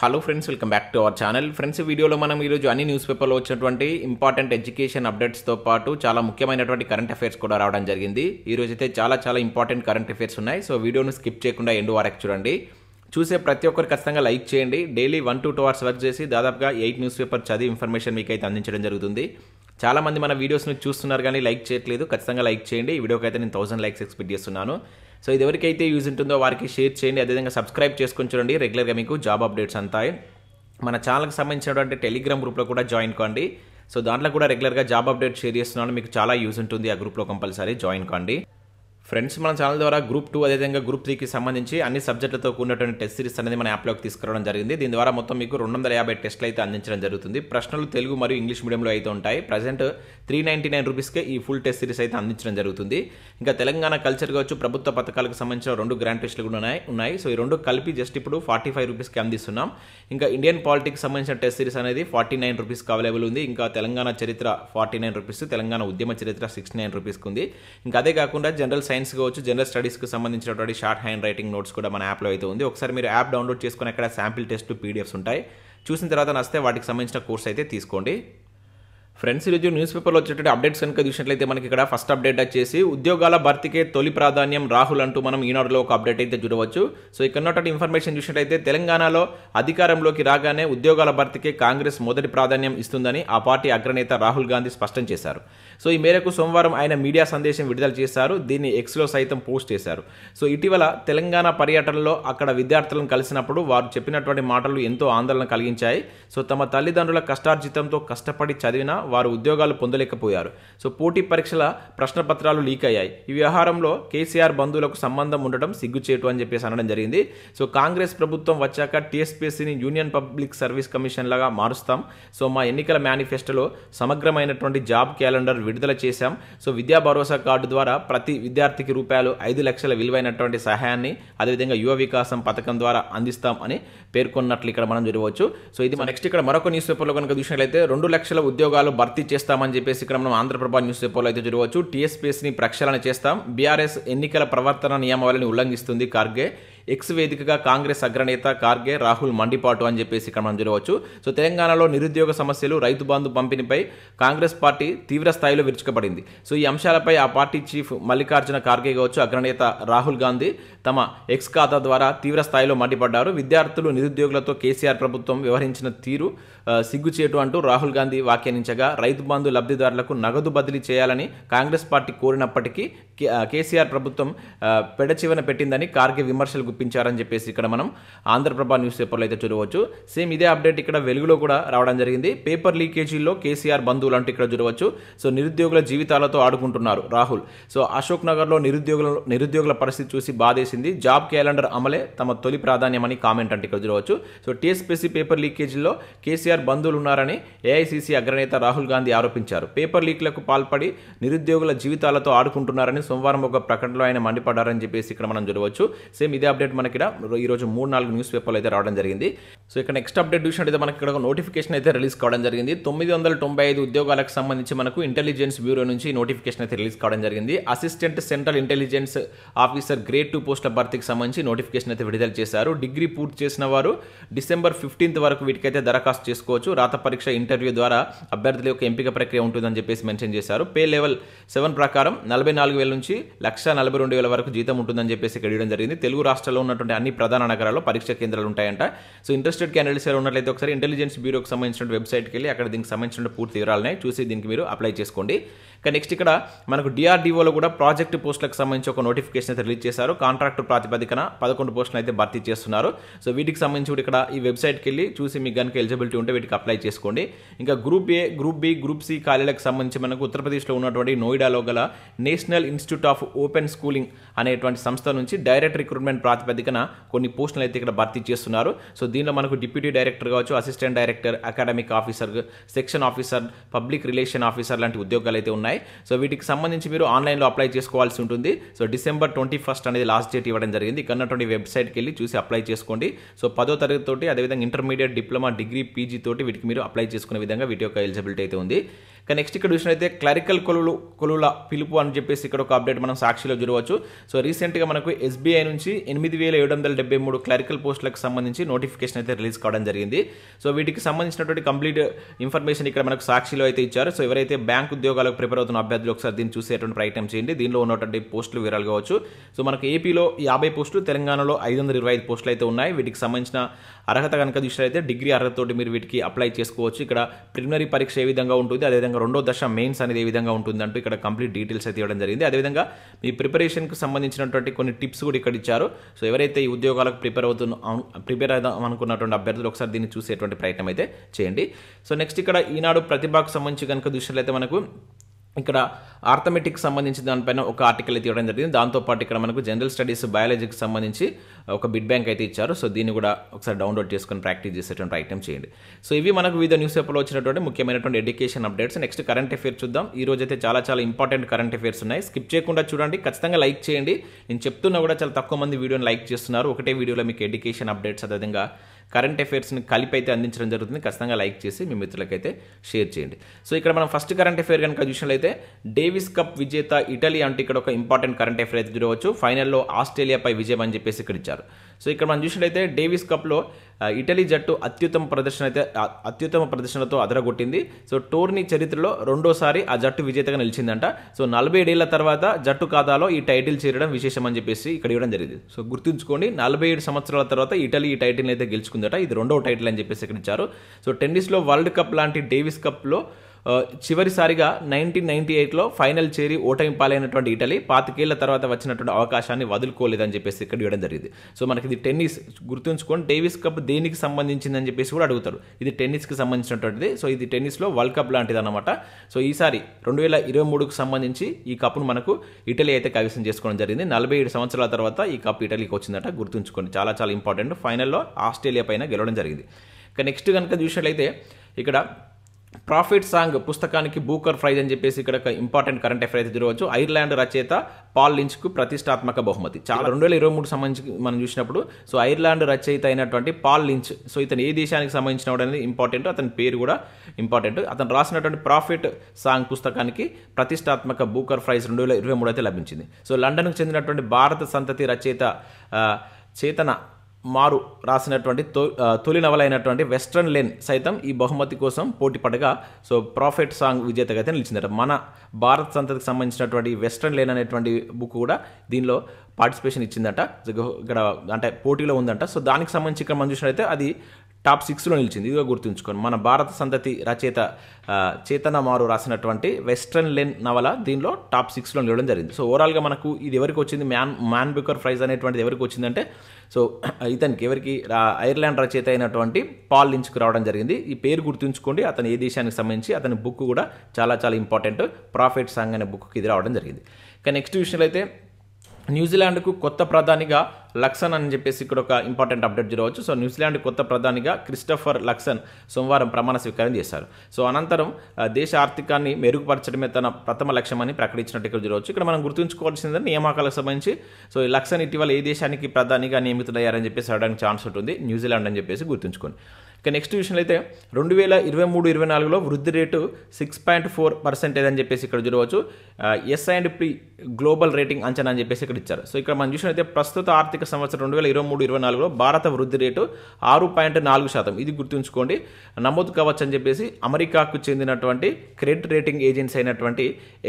Hello friends, welcome back to our channel. Friends, వీడియోలో మనం ఈరోజు అన్ని న్యూస్ పేపర్లో వచ్చినటువంటి ఇంపార్టెంట్ ఎడ్యుకేషన్ అప్డేట్స్తో పాటు చాలా ముఖ్యమైనటువంటి కరెంట్ అఫైర్స్ కూడా రావడం జరిగింది. ఈరోజు అయితే చాలా ఇంపార్టెంట్ కరెంట్ అఫైర్స్ ఉన్నాయి. సో వీడియోను స్కిప్ చేయకుండా ఎండ్ వరకు చూడండి. చూసే ప్రతి ఒక్కరు ఖచ్చితంగా లైక్ చేయండి. డైలీ 1 to 2 hours వర్క్ చేసి దాదాపుగా 8 న్యూస్ పేపర్ చదివి ఇన్ఫర్మేషన్ మీకు అయితే అందించడం జరుగుతుంది. చాలామంది మన వీడియోస్ని చూస్తున్నారు కానీ లైక్ చేయట్లేదు. ఖచ్చితంగా లైక్ చేయండి. ఈ వీడియోకి అయితే నేను 1000 లైక్స్ ఎక్స్పెక్ట్ చేస్తున్నాను. సో ఇది ఎవరికైతే యూజ్ ఉంటుందో వారికి షేర్ చేయండి. అదేవిధంగా సబ్స్క్రైబ్ చేసుకొని చూడండి. రెగ్యులర్గా మీకు జాబ్ అప్డేట్స్ అంతాయి. మన ఛానల్కి సంబంధించినటువంటి టెలిగ్రామ్ గ్రూప్లో కూడా జాయిన్ కాండి. సో దాంట్లో కూడా రెగ్యులర్గా జాబ్ అప్డేట్ షేర్ చేస్తున్నాను. మీకు చాలా యూజ్ ఉంటుంది. ఆ గ్రూప్లో కంపల్సరీ జాయిన్ కాండి. ఫ్రెండ్స్, మన ఛానల్ ద్వారా గ్రూప్ 2 అదేవిధంగా గ్రూప్ 3కి సంబంధించి అన్ని సబ్జెక్టులతో కూడినటువంటి టెస్ట్ సిరీస్ అనేది మన యాప్లోకి తీసుకురావడం జరిగింది. దీని ద్వారా మొత్తం మీకు 250 టెస్టులు అయితే అందించడం జరుగుతుంది. ప్రశ్నలు తెలుగు మరియు ఇంగ్లీష్ మీడియంలో అయితే ఉంటాయి. ప్రజెంట్ 399 రూపీస్కే ఈ ఫుల్ టెస్ట్ సిరీస్ అయితే అందించడం జరుగుతుంది. ఇంకా తెలంగాణ కల్చర్ కావచ్చు, ప్రభుత్వ పథకాలకు సంబంధించిన 2 గ్రాండ్ టెస్టులు కూడా ఉన్నాయి. సో ఈ 2 కలిపి జస్ట్ ఇప్పుడు 45 రూపీస్కి అందిస్తున్నాం. ఇంకా ఇండియన్ పాలిటిక్స్ సంబంధించిన టెస్ట్ సిరీస్ అనేది 49 రూపీస్కి అవైలబుల్ ఉంది. ఇంకా తెలంగాణ చరిత్ర 49 రూపీస్, తెలంగాణ ఉద్యమ చరిత్ర 69 రూపీస్కి ఉంది. ఇంకా అదే కాకుండా జనరల్ సైన్స్ కావచ్చు, జనరల్ స్టడీస్కి సంబంధించినటువంటి షార్ట్ హ్యాండ్ రైటింగ్ నోట్స్ కూడా మన యాప్లో అయితే ఉంది. ఒకసారి మీరు యాప్ డౌన్లోడ్ చేసుకుని అక్కడ శాంపిల్ టెస్ట్ పీడిఎఫ్స్ ఉంటాయి. చూసిన తర్వాత నచ్చితే వాటికి సంబంధించిన కోర్స్ అయితే తీసుకోండి. ఫ్రెండ్స్, ఈరోజు న్యూస్ పేపర్లో వచ్చేటువంటి అప్డేట్స్ కనుక చూసినట్లయితే మనకి ఇక్కడ ఫస్ట్ అప్డేట్ వచ్చేసి ఉద్యోగాల భర్తీకే తొలి ప్రాధాన్యం రాహుల్ అంటూ మనం ఈనాడులో ఒక అప్డేట్ అయితే చూడవచ్చు. సో ఇక్కడ ఉన్నటువంటి ఇన్ఫర్మేషన్ చూసినట్లయితే తెలంగాణలో అధికారంలోకి రాగానే ఉద్యోగాల భర్తీకే కాంగ్రెస్ మొదటి ప్రాధాన్యం ఇస్తుందని ఆ పార్టీ అగ్రనేత రాహుల్ గాంధీ స్పష్టం చేశారు. సో ఈ మేరకు సోమవారం ఆయన మీడియా సందేశం విడుదల చేశారు. దీన్ని ఎక్స్లో సైతం పోస్ట్ చేశారు. సో ఇటీవల తెలంగాణ పర్యటనలో అక్కడ విద్యార్థులను కలిసినప్పుడు వారు చెప్పినటువంటి మాటలు ఎంతో ఆందోళన కలిగించాయి. సో తమ తల్లిదండ్రుల కష్టార్జితంతో కష్టపడి చదివినా వారు ఉద్యోగాలు పొందలేకపోయారు. సో పోటీ పరీక్షల ప్రశ్నపత్రాలు లీక్ అయ్యాయి. ఈ వ్యవహారంలో కేసీఆర్ బంధువులకు సంబంధం ఉండడం సిగ్గుచేటు అని చెప్పేసి అనడం జరిగింది. సో కాంగ్రెస్ ప్రభుత్వం వచ్చాక టీఎస్పీఎస్సీని యూనియన్ పబ్లిక్ సర్వీస్ కమిషన్ లాగా మారుస్తాం. సో మా ఎన్నికల మేనిఫెస్టోలో సమగ్రమైనటువంటి జాబ్ క్యాలెండర్ విడుదల చేశాం. సో విద్యా భరోసా కార్డు ద్వారా ప్రతి విద్యార్థికి రూపాయలు 5 లక్షల విలువైనటువంటి సహాయాన్ని అదేవిధంగా యువ వికాసం పథకం ద్వారా అందిస్తాం అని పేర్కొన్నట్లు ఇక్కడ మనం చూడవచ్చు. సో ఇది నెక్స్ట్ ఇక్కడ మరొక న్యూస్ పేపర్లో కనుక చూసినట్లయితే 2 లక్షల ఉద్యోగాలు భర్తీ చేస్తామని చెప్పేసి ఇక్కడ మనం ఆంధ్రప్రభ న్యూస్ పేపర్లో అయితే చూడవచ్చు. టీఎస్పీఎస్ని ప్రక్షాళన చేస్తాం. బీఆర్ఎస్ ఎన్నికల ప్రవర్తన నియమావళిని ఉల్లంఘిస్తుంది. ఖార్గే ఎక్స్ వేదికగా కాంగ్రెస్ అగ్రనేత ఖార్గే రాహుల్ మండిపాటు అని చెప్పేసి ఇక్కడ మనం చూడవచ్చు. సో తెలంగాణలో నిరుద్యోగ సమస్యలు, రైతు బంధు పంపిణీపై కాంగ్రెస్ పార్టీ తీవ్ర స్థాయిలో విరుచుకుపడింది. సో ఈ అంశాలపై ఆ పార్టీ చీఫ్ మల్లికార్జున ఖార్గే కావచ్చు, అగ్రనేత రాహుల్ గాంధీ తమ ఎక్స్ ఖాతా ద్వారా తీవ్ర స్థాయిలో మండిపడ్డారు. విద్యార్థులు, నిరుద్యోగులతో కేసీఆర్ ప్రభుత్వం వ్యవహరించిన తీరు సిగ్గుచేటు అంటూ రాహుల్ గాంధీ వ్యాఖ్యానించగా, రైతు బంధు లబ్ధిదారులకు నగదు బదిలీ చేయాలని కాంగ్రెస్ పార్టీ కోరినప్పటికీ కేసీఆర్ ప్రభుత్వం పెడచివన పెట్టిందని ఖార్గే విమర్శలు గుప్పించారని చెప్పేసి ఇక్కడ మనం ఆంధ్రప్రభ న్యూస్ పేపర్లో అయితే చూడవచ్చు. సేమ్ ఇదే అప్డేట్ ఇక్కడ వెలుగులో కూడా రావడం జరిగింది. పేపర్ లీకేజీల్లో కేసీఆర్ బంధువులు అంటూ ఇక్కడ చూడవచ్చు. సో నిరుద్యోగుల జీవితాలతో ఆడుకుంటున్నారు రాహుల్. సో అశోక్ నగర్లో నిరుద్యోగుల పరిస్థితి చూసి బాధేసింది. జాబ్ క్యాలెండర్ అమలే తమ తొలి ప్రాధాన్యమని కామెంట్ అంటే ఇక్కడ చూడవచ్చు. సో టీఎస్పీఎస్సీ పేపర్ లీకేజీల్లో కేసీఆర్ బంధువులు ఉన్నారని ఏఐసీసీ అగ్రనేత రాహుల్ గాంధీ ఆరోపించారు. పేపర్ లీక్లకు పాల్పడి నిరుద్యోగుల జీవితాలతో ఆడుకుంటున్నారని సోమవారం ఒక ప్రకటనలో ఆయన మండిపడ్డారని చెప్పేసి ఇక్కడ మనం చూడవచ్చు. సేమ్ ఇదే అప్డేట్ మనకి ఈరోజు 3-4 న్యూస్ పేపర్లు అయితే రావడం జరిగింది. సో ఇక్కడ నెక్స్ట్ అప్డేట్ చూసినట్టయితే మనకి ఇక్కడ ఒక నోటిఫికేషన్ అయితే రిలీజ్ కావడం జరిగింది. 995 ఉద్యోగాలకు సంబంధించి మనకు ఇంటెలిజెన్స్ బ్యూరో నుంచి నోటిఫికేషన్ అయితే రిలీజ్ కావడం జరిగింది. Assistant central intelligence officer grade 2 పోస్టుల భర్తీకి సంబంధించి నోటిఫికేషన్ అయితే విడుదల చేశారు. డిగ్రీ పూర్తి చేసిన వారు December 15th వరకు వీటికైతే దరఖాస్తు చేసుకోవచ్చు. రాత పరీక్ష, ఇంటర్వ్యూ ద్వారా అభ్యర్థుల యొక్క ఎంపిక ప్రక్రియ ఉంటుందని చెప్పేసి మెన్షన్ చేశారు. పే లెవెల్ 7 ప్రకారం 44,000 నుంచి 1,42,000 వరకు జీతం ఉంటుందని చెప్పేసి ఇక్కడ ఇవ్వడం జరిగింది. తెలుగు రాష్ట్రాల్లో ఉన్నటువంటి అన్ని ప్రధాన నగరాల్లో పరీక్ష కేంద్రాలు ఉంటాయంట. సో ఇంట్రెస్టెడ్ క్యాండిడేట్స్ ఉన్నట్లయితే ఒకసారి ఇంటెలిజెన్స్ బ్యూరోకి సంబంధించిన వెబ్సైట్కి వెళ్ళి అక్కడ దీనికి సంబంధించిన పూర్తి వివరాలని చూసి దీనికి మీరు అప్లై చేసుకోండి. ఇంకా నెక్స్ట్ ఇక్కడ మనకు డిఆర్డీఓలో కూడా ప్రాజెక్ట్ పోస్టులకు సంబంధించి ఒక నోటిఫికేషన్ అయితే రిలీజ్ చేశారు. కాంట్రాక్టు ప్రాతిపదికన 11 పోస్టులు అయితే భర్తీ చేస్తున్నారు. సో వీటికి సంబంధించి కూడా ఇక్కడ ఈ వెబ్సైట్కి వెళ్ళి చూసి మీకు కనుక ఎలిజిబిలిటీ ఉంటే వీటికి అప్లై చేసుకోండి. ఇంకా group A, group B, group C ఖాళీలకు సంబంధించి మనకు ఉత్తరప్రదేశ్లో ఉన్నటువంటి నోయిడాలో గల National Institute of Open Schooling అనేటువంటి సంస్థ నుంచి డైరెక్ట్ రిక్రూట్మెంట్ ప్రాతిపదికన కొన్ని పోస్టులు అయితే ఇక్కడ భర్తీ చేస్తున్నారు. సో దీనిలో మనకు డిప్యూటీ డైరెక్టర్ కావచ్చు, assistant director, academic officer, section officer, public relation officer లాంటి ఉద్యోగాలు అయితే ఉన్నాయి. సో వీటికి సంబంధించి మీరు ఆన్లైన్లో అప్లై చేసుకోవాల్సి ఉంటుంది. సో December 21st అనేది లాస్ట్ డేట్ ఇవ్వడం జరిగింది. ఇక్కడ ఉన్నటువంటి వెబ్సైట్కి వెళ్ళి చూసి అప్లై చేసుకోండి. సో 10వ తరగతి తోటి అదేవిధంగా ఇంటర్మీడియట్, డిప్లొమా, డిగ్రీ, పీజీ తోటి వీటికి మీరు అప్లై చేసుకునే విధంగా వీటి యొక్క ఎలిజిబిలిటీ అయితే ఉంది. నెక్స్ట్ ఇక్కడ చూసినట్లయితే క్లరికల్ కొలువుల పిలుపు అని చెప్పేసి ఇక్కడ ఒక అప్డేట్ మనం సాక్షిలో చూడవచ్చు. సో రీసెంట్గా మనకు SBI నుంచి 8773 క్లరికల్ పోస్టులకు సంబంధించి నోటిఫికేషన్ అయితే రిలీజ్ కావడం జరిగింది. సో వీటికి సంబంధించినటువంటి కంప్లీట్ ఇన్ఫర్మేషన్ ఇక్కడ మనకు సాక్షిలో అయితే ఇచ్చారు. సో ఎవరైతే బ్యాంక్ ఉద్యోగాలకు ప్రిపేర్ అవుతున్న అభ్యర్థులు ఒకసారి దీన్ని చూసేటువంటి ప్రయత్నం చేయండి. దీనిలో ఉన్నటువంటి పోస్టులు వివరాలు కావచ్చు. సో మనకు ఏపీలో 50 పోస్టులు, తెలంగాణలో 525 పోస్టులు అయితే ఉన్నాయి. వీటికి సంబంధించిన అర్హత కనుక చూసినట్లయితే డిగ్రీ అర్హతతోటి మీరు వీటికి అప్లై చేసుకోవచ్చు. ఇక్కడ ప్రిలిమినరీ పరీక్ష ఏ విధంగా ఉంటుంది, అదేవిధంగా రెండో దశ మెయిన్స్ అనేది ఏ విధంగా ఉంటుంది అంటూ ఇక్కడ కంప్లీట్ డీటెయిల్స్ అయితే ఇవ్వడం జరిగింది. అదేవిధంగా మీ ప్రిపరేషన్కి సంబంధించినటువంటి కొన్ని టిప్స్ కూడా ఇక్కడ ఇచ్చారు. సో ఎవరైతే ఈ ఉద్యోగాలకు ప్రిపేర్ అవుదాం అనుకున్నటువంటి అభ్యర్థులు ఒకసారి దీన్ని చూసేటువంటి ప్రయత్నం అయితే చేయండి. సో నెక్స్ట్ ఇక్కడ ఈనాడు ప్రతిభకు సంబంధించి కనుక చూసినట్లయితే మనకు ఇక్కడ ఆర్థమెటిక్స్ సంబంధించి దానిపైన ఒక ఆర్టికల్ అయితే ఇవ్వడం జరిగింది. దాంతోపాటు ఇక్కడ మనకు జనరల్ స్టడీస్ బయాలజీకి సంబంధించి ఒక బిడ్ బ్యాంక్ అయితే ఇచ్చారు. సో దీన్ని కూడా ఒకసారి డౌన్లోడ్ చేసుకొని ప్రాక్టీస్ చేసేటువంటి ప్రయత్నం చేయండి. సో ఇవి మనకు వివిధ న్యూస్ పేపర్లో వచ్చినటువంటి ముఖ్యమైనటువంటి education updates. Next current affairs చూద్దాం. ఈ రోజు అయితే చాలా ఇంపార్టెంట్ కరెంట్ అఫేర్స్ ఉన్నాయి. స్కిప్ చేయకుండా చూడండి, ఖచ్చితంగా లైక్ చేయండి. నేను చెప్తున్నా కూడా చాలా తక్కువ మంది వీడియోని లైక్ చేస్తున్నారు. ఒకటే వీడియోలో మీకు ఎడ్యుకేషన్ అప్డేట్స్ అదేవిధంగా కరెంట్ అఫేర్స్ని కలిపి అయితే అందించడం జరుగుతుంది. ఖచ్చితంగా లైక్ చేసి మీ మిత్రులకైతే షేర్ చేయండి. సో ఇక్కడ మనం ఫస్ట్ కరెంట్ అఫేర్ కనుక చూసినట్లయితే డేవిస్ కప్ విజేత ఇటలీ అంటే ఇక్కడ ఒక ఇంపార్టెంట్ కరెంట్ అఫేర్ అయితే చూడవచ్చు. ఫైనల్లో ఆస్ట్రేలియాపై విజయం అని చెప్పేసి ఇక్కడ ఇచ్చారు. సో ఇక్కడ మనం చూసినట్లయితే డేవిస్ కప్లో ఇటలీ జట్టు అత్యుత్తమ ప్రదర్శనతో అదరగొట్టింది. సో టోర్నీ చరిత్రలో రెండోసారి ఆ జట్టు విజేతగా నిలిచిందంట. సో 47 ఏళ్ల తర్వాత జట్టు ఖాతాలో ఈ టైటిల్ చేరడం విశేషం అని చెప్పేసి ఇక్కడ ఇవ్వడం జరిగింది. సో గుర్తుంచుకోండి, 47 సంవత్సరాల తర్వాత ఇటలీ ఈ టైటిల్ అయితే గెలుచుకుందట. ఇది రెండవ టైటిల్ అని చెప్పేసి ఇక్కడ ఇచ్చారు. సో టెన్నిస్లో వరల్డ్ కప్ లాంటి డేవిస్ కప్లో చివరిసారిగా 1998లో ఫైనల్ చేరి ఓటమి పాలైనటువంటి ఇటలీ 25 ఏళ్ల తర్వాత వచ్చినటువంటి అవకాశాన్ని వదులుకోలేదని చెప్పేసి ఇక్కడ ఇవ్వడం జరిగింది. సో మనకి ఇది టెన్నిస్, గుర్తుంచుకోండి డేవిస్ కప్ దేనికి సంబంధించిందని చెప్పేసి కూడా అడుగుతారు. ఇది టెన్నిస్కి సంబంధించినటువంటిది. సో ఇది టెన్నిస్లో వరల్డ్ కప్ లాంటిది అనమాట. సో ఈసారి 2023కు సంబంధించి ఈ కప్ను మనకు ఇటలీ అయితే కైవసం చేసుకోవడం జరిగింది. 47 సంవత్సరాల తర్వాత ఈ కప్ ఇటలీకి వచ్చిందట. గుర్తుంచుకోండి, చాలా ఇంపార్టెంట్. ఫైనల్లో ఆస్ట్రేలియా పైన గెలవడం జరిగింది. ఇక నెక్స్ట్ కనుక చూసినట్లయితే ఇక్కడ ప్రాఫిట్ సాంగ్ పుస్తకానికి బూకర్ ప్రైజ్ అని చెప్పేసి ఇక్కడ ఒక ఇంపార్టెంట్ కరెంట్ అఫైర్ అయితే చూడవచ్చు. ఐర్లాండ్ రచయిత పాల్ లించ్కు ప్రతిష్టాత్మక బహుమతి. 2023 సంబంధించి మనం చూసినప్పుడు సో ఐర్లాండ్ రచయిత అయినటువంటి పాల్ లించ్, సో ఇతను ఏ దేశానికి సంబంధించిన అనేది ఇంపార్టెంట్, అతని పేరు కూడా ఇంపార్టెంట్. అతను రాసినటువంటి ప్రాఫిట్ సాంగ్ పుస్తకానికి ప్రతిష్టాత్మక బూకర్ ప్రైజ్ 2023 అయితే లభించింది. సో లండన్కు చెందినటువంటి భారత సంతతి రచయిత చేతన మారు రాసినటువంటి తొలి నవల అయినటువంటి వెస్ట్రన్ లెన్ సైతం ఈ బహుమతి కోసం పోటీ పడగా సో ప్రాఫిట్ సాంగ్ విజేతగా అయితే నిలిచిందట. మన భారత సంతతికి సంబంధించినటువంటి వెస్ట్రన్ లెన్ అనేటువంటి బుక్ కూడా దీనిలో పార్టిసిపేషన్ ఇచ్చిందట. ఇక్కడ అంటే పోటీలో ఉందంట. సో దానికి సంబంధించి ఇక్కడ మనం చూసినట్లయితే అది టాప్ 6లో నిలిచింది. ఇదిగా గుర్తుంచుకోండి, మన భారత సంతతి రచయిత చేతన మారు రాసినటువంటి వెస్ట్రన్ లెన్ నవల దీనిలో టాప్ 6లో నిలవడం జరిగింది. సో ఓవరాల్గా మనకు ఇది ఎవరికి వచ్చింది, మ్యాన్ బుకర్ ప్రైజ్ అనేటువంటిది ఎవరికి వచ్చిందంటే సో ఇతనికి ఐర్లాండ్ రచయిత అయినటువంటి పాల్ లించ్కు రావడం జరిగింది. ఈ పేరు గుర్తుంచుకోండి, అతను ఏ దేశానికి సంబంధించి అతని బుక్ కూడా చాలా ఇంపార్టెంట్. ప్రాఫిట్ సాంగ్ అనే బుక్కి ఇది రావడం జరిగింది. ఇక నెక్స్ట్ విషయంలో అయితే న్యూజిలాండ్కు కొత్త ప్రధానిగా లక్సన్ అని చెప్పేసి ఇక్కడ ఒక ఇంపార్టెంట్ అప్డేట్ చూడవచ్చు. సో న్యూజిలాండ్ కొత్త ప్రధానిగా క్రిస్టఫర్ లక్సన్ సోమవారం ప్రమాణ స్వీకారం చేశారు. సో అనంతరం దేశ ఆర్థికాన్ని మెరుగుపరచడమే తన ప్రథమ లక్ష్యమని ప్రకటించినట్టు ఇక్కడ చూడవచ్చు. ఇక్కడ మనం గుర్తుంచుకోవాల్సింది నియామకాలకు సంబంధించి సో ఈ లక్సన్ ఇటీవల ఏ దేశానికి ప్రధానిగా నియమితులయ్యారని చెప్పేసి అడగడానికి ఛాన్స్ ఉంటుంది, న్యూజిలాండ్ అని చెప్పేసి గుర్తుంచుకోండి. ఇక నెక్స్ట్ విషయంలో అయితే 2023-24లో వృద్ధి రేటు 6.4% అని చెప్పేసి ఇక్కడ చూడవచ్చు. S&P గ్లోబల్ రేటింగ్ అంచనా అని చెప్పేసి ఇక్కడ ఇచ్చారు. సో ఇక్కడ మనం చూసినట్లయితే ప్రస్తుత ఆర్థిక సంవత్సరం 2023-24లో భారత వృద్ధి రేటు 6.4%. ఇది గుర్తుంచుకోండి, నమోదు కావచ్చు అని చెప్పేసి అమెరికాకు చెందినటువంటి క్రెడిట్ రేటింగ్ ఏజెన్సీ అయినటువంటి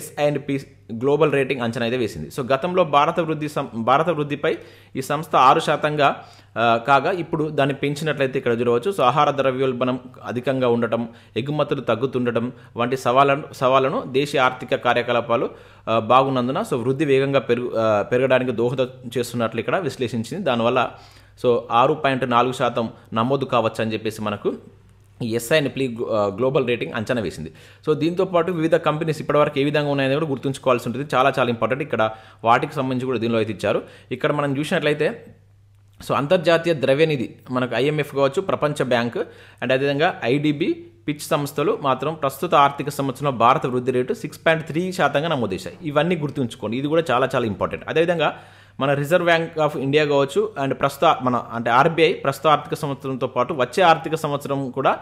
S&P గ్లోబల్ రేటింగ్ అంచనా అయితే వేసింది. సో గతంలో భారత వృద్ధిపై ఈ సంస్థ 6%గా కాగా ఇప్పుడు దాన్ని పెంచినట్లయితే ఇక్కడ చూడవచ్చు. సో ఆహార ద్రవ్యోల్బణం అధికంగా ఉండటం, ఎగుమతులు తగ్గుతుండటం వంటి సవాళ్లను దేశీయ ఆర్థిక కార్యకలాపాలు బాగున్నందున సో వృద్ధి వేగంగా పెరగడానికి దోహదం చేస్తున్నట్లు ఇక్కడ విశ్లేషించింది. దానివల్ల సో 6.4% నమోదు కావచ్చు అని చెప్పేసి మనకు ఈ S&P గ్లోబల్ రేటింగ్ అంచనా వేసింది. సో దీంతో పాటు వివిధ కంపెనీస్ ఇప్పటివరకు ఏ విధంగా ఉన్నాయని కూడా గుర్తుంచుకోవాల్సి ఉంటుంది. చాలా ఇంపార్టెంట్. ఇక్కడ వాటికి సంబంధించి కూడా దీనిలో అయితే ఇచ్చారు. ఇక్కడ మనం చూసినట్లయితే సో అంతర్జాతీయ ద్రవ్యనిధి మనకు IMF కావచ్చు, ప్రపంచ బ్యాంక్ అండ్ అదేవిధంగా IDB పిచ్ సంస్థలు మాత్రం ప్రస్తుత ఆర్థిక సంవత్సరంలో భారత వృద్ధి రేటు 6.3%గా నమోదు చేశాయి. ఇవన్నీ గుర్తుంచుకోండి, ఇది కూడా చాలా ఇంపార్టెంట్. అదేవిధంగా మన రిజర్వ్ బ్యాంక్ ఆఫ్ ఇండియా కావచ్చు అండ్ RBI ప్రస్తుత ఆర్థిక సంవత్సరంతో పాటు వచ్చే ఆర్థిక సంవత్సరం కూడా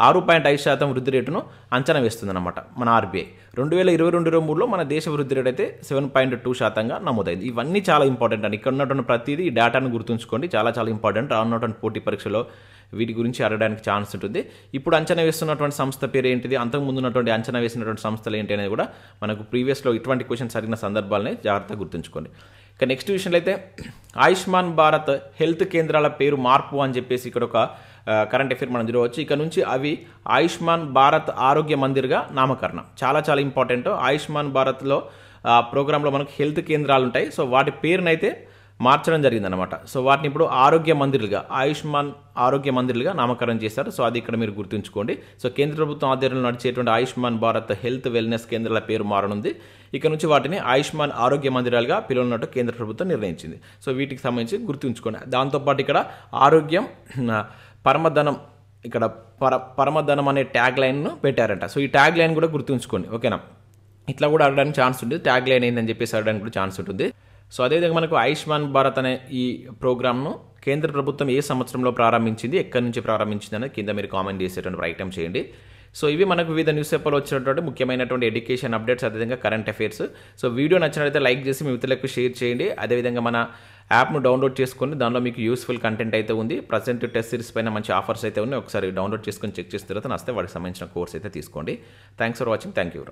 6.5% వృద్ధి రేటును అంచనా వేస్తుందన్నమాట మన ఆర్బీఐ. 2022-23లో మన దేశ వృద్ధి రేటు అయితే 7.2%గా నమోదైంది. ఇవన్నీ చాలా ఇంపార్టెంట్ అండి. ఇక్కడ ఉన్నటువంటి ప్రతిదీ ఈ డేటాను గుర్తుంచుకోండి, చాలా చాలా ఇంపార్టెంట్. రానున్నటువంటి పోటీ పరీక్షలో వీటి గురించి అడగడానికి ఛాన్స్ ఉంటుంది. ఇప్పుడు అంచనా వేస్తున్నటువంటి సంస్థ పేరు ఏంటిది, అంతకుముందు ఉన్నటువంటి అంచనా వేసినటువంటి సంస్థలు ఏంటి అనేది కూడా మనకు ప్రీవియస్లో ఇటువంటి క్వశ్చన్స్ అడిగిన సందర్భాలని జాగ్రత్తగా గుర్తుంచుకోండి. ఇక నెక్స్ట్ విషయంలో అయితే ఆయుష్మాన్ భారత్ హెల్త్ కేంద్రాల పేరు మార్పు అని చెప్పేసి ఇక్కడ ఒక కరెంట్ అఫేర్ మనం చూడవచ్చు. ఇక నుంచి అవి ఆయుష్మాన్ భారత్ ఆరోగ్య మందిర్గా నామకరణం. చాలా చాలా ఇంపార్టెంట్. ఆయుష్మాన్ భారత్లో ప్రోగ్రాంలో మనకు హెల్త్ కేంద్రాలు ఉంటాయి. సో వాటి పేరునైతే మార్చడం జరిగిందనమాట. సో వాటిని ఇప్పుడు ఆరోగ్య మందిర్లుగా, ఆయుష్మాన్ ఆరోగ్య మందిర్లుగా నామకరణం చేశారు. సో అది ఇక్కడ మీరు గుర్తుంచుకోండి. సో కేంద్ర ప్రభుత్వం ఆధ్వర్యంలో నడిచేటువంటి ఆయుష్మాన్ భారత్ హెల్త్ వెల్నెస్ కేంద్రాల పేరు మారనుంది. ఇక నుంచి వాటిని ఆయుష్మాన్ ఆరోగ్య మందిరాలుగా పిలువనున్నట్టు కేంద్ర ప్రభుత్వం నిర్ణయించింది. సో వీటికి సంబంధించి గుర్తుంచుకోండి. దాంతోపాటు ఇక్కడ ఆరోగ్యం పరమధనం, ఇక్కడ పరమధనం అనే ట్యాగ్ లైన్ను పెట్టారంట. సో ఈ ట్యాగ్ లైన్ కూడా గుర్తుంచుకోండి, ఓకేనా. ఇట్లా కూడా అడగడానికి ఛాన్స్ ఉంటుంది. ట్యాగ్ లైన్ ఏందని చెప్పేసి అడగడానికి కూడా ఛాన్స్ ఉంటుంది. సో అదేవిధంగా మనకు ఆయుష్మాన్ భారత్ అనే ఈ ప్రోగ్రామ్ను కేంద్ర ప్రభుత్వం ఏ సంవత్సరంలో ప్రారంభించింది, ఎక్కడి నుంచి ప్రారంభించింది అనేది కింద మీరు కామెంట్ చేసేటువంటి ఐటమ్ చేయండి. సో ఇవి మనకు వివిధ న్యూస్ పేపర్లో వచ్చినటువంటి ముఖ్యమైనటువంటి ఎడ్యుకేషన్ అప్డేట్స్, అదేవిధంగా కరెంట్ అఫైర్స్. సో వీడియో నచ్చినట్లయితే లైక్ చేసి మీ మిత్రులకు షేర్ చేయండి. అదేవిధంగా మన యాప్ను డౌన్లోడ్ చేసుకొని దానిలో మీకు యూస్ఫుల్ కంటెంట్ అయితే ఉంది. ప్రజెంట్ టెస్ట్ సిరీస్ పైన మంచి ఆఫర్స్ అయితే ఉన్నాయి. ఒకసారి డౌన్లోడ్ చేసుకొని చెక్ చేసిన తర్వాత నస్తే వాటికి సంబంధించిన కోర్స్ అయితే తీసుకోండి. Thanks for watching. Thank you.